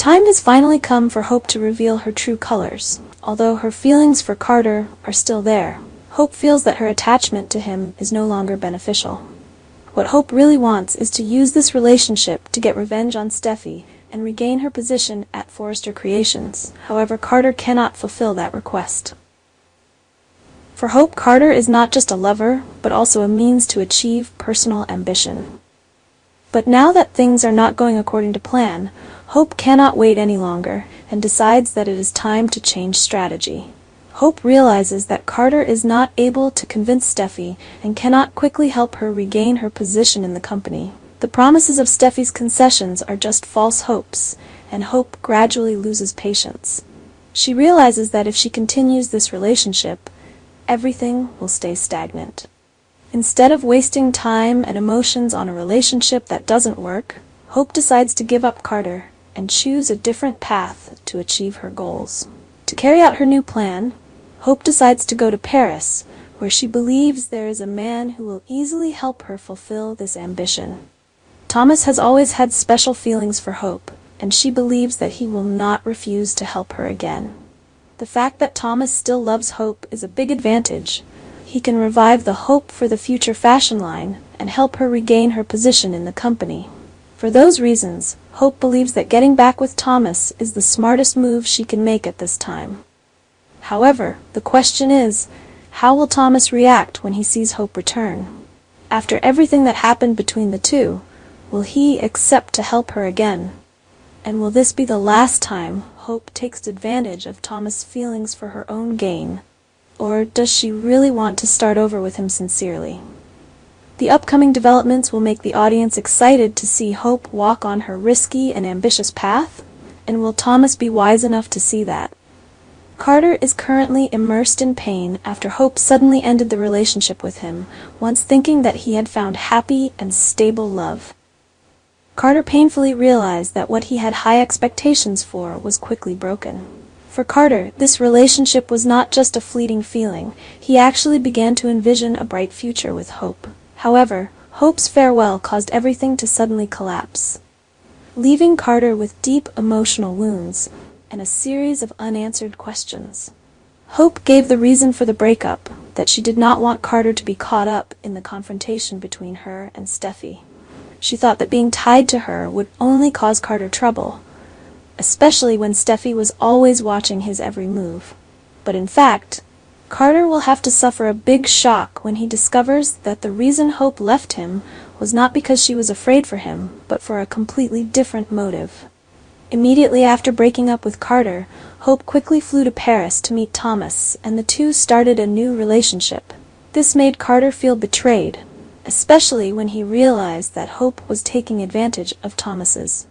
time has finally come for Hope to reveal her true colors. Although her feelings for Carter are still there, Hope feels that her attachment to him is no longer beneficial. What Hope really wants is to use this relationship to get revenge on Steffi and regain her position at Forrester Creations. However, Carter cannot fulfill that request. For Hope, Carter is not just a lover, but also a means to achieve personal ambition. But now that things are not going according to plan, Hope cannot wait any longer and decides that it is time to change strategy. Hope realizes that Carter is not able to convince Steffi and cannot quickly help her regain her position in the company. The promises of Steffi's concessions are just false hopes, and Hope gradually loses patience. She realizes that if she continues this relationship, everything will stay stagnant. Instead of wasting time and emotions on a relationship that doesn't work, Hope decides to give up Carter and choose a different path to achieve her goals. To carry out her new plan, Hope decides to go to Paris, where she believes there is a man who will easily help her fulfill this ambition. Thomas has always had special feelings for Hope, and she believes that he will not refuse to help her again. The fact that Thomas still loves Hope is a big advantage. He can revive the hope for the future fashion line and help her regain her position in the company. For those reasons, Hope believes that getting back with Thomas is the smartest move she can make at this time. However, the question is, how will Thomas react when he sees Hope return? After everything that happened between the two, will he accept to help her again? And will this be the last time Hope takes advantage of Thomas' feelings for her own gain? Or does she really want to start over with him sincerely? The upcoming developments will make the audience excited to see Hope walk on her risky and ambitious path, and will Thomas be wise enough to see that? Carter is currently immersed in pain after Hope suddenly ended the relationship with him, once thinking that he had found happy and stable love. Carter painfully realized that what he had high expectations for was quickly broken. For Carter, this relationship was not just a fleeting feeling. He actually began to envision a bright future with Hope. However, Hope's farewell caused everything to suddenly collapse, leaving Carter with deep emotional wounds and a series of unanswered questions. Hope gave the reason for the breakup, that she did not want Carter to be caught up in the confrontation between her and Steffi. She thought that being tied to her would only cause Carter trouble, especially when Steffi was always watching his every move. But in fact, Carter will have to suffer a big shock when he discovers that the reason Hope left him was not because she was afraid for him, but for a completely different motive. Immediately after breaking up with Carter, Hope quickly flew to Paris to meet Thomas, and the two started a new relationship. This made Carter feel betrayed, especially when he realized that Hope was taking advantage of Thomas's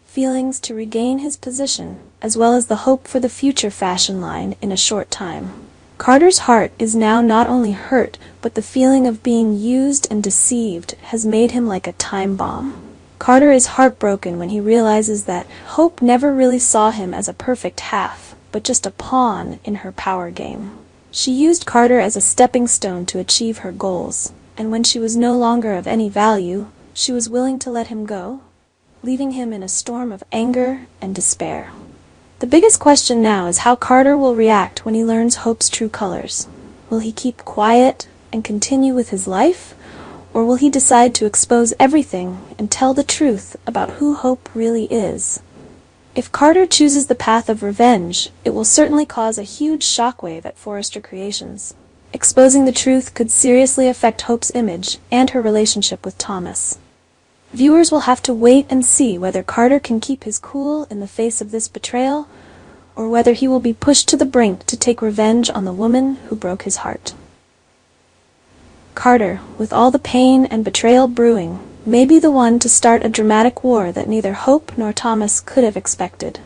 feelings to regain his position, as well as the hope for the future fashion line in a short time. Carter's heart is now not only hurt, but the feeling of being used and deceived has made him like a time bomb. Carter is heartbroken when he realizes that Hope never really saw him as a perfect half, but just a pawn in her power game. She used Carter as a stepping stone to achieve her goals, and when she was no longer of any value, she was willing to let him go, leaving him in a storm of anger and despair. The biggest question now is how Carter will react when he learns Hope's true colors. Will he keep quiet and continue with his life, or will he decide to expose everything and tell the truth about who Hope really is? If Carter chooses the path of revenge, it will certainly cause a huge shockwave at Forrester Creations. Exposing the truth could seriously affect Hope's image and her relationship with Thomas. Viewers will have to wait and see whether Carter can keep his cool in the face of this betrayal, or whether he will be pushed to the brink to take revenge on the woman who broke his heart. Carter, with all the pain and betrayal brewing, may be the one to start a dramatic war that neither Hope nor Thomas could have expected.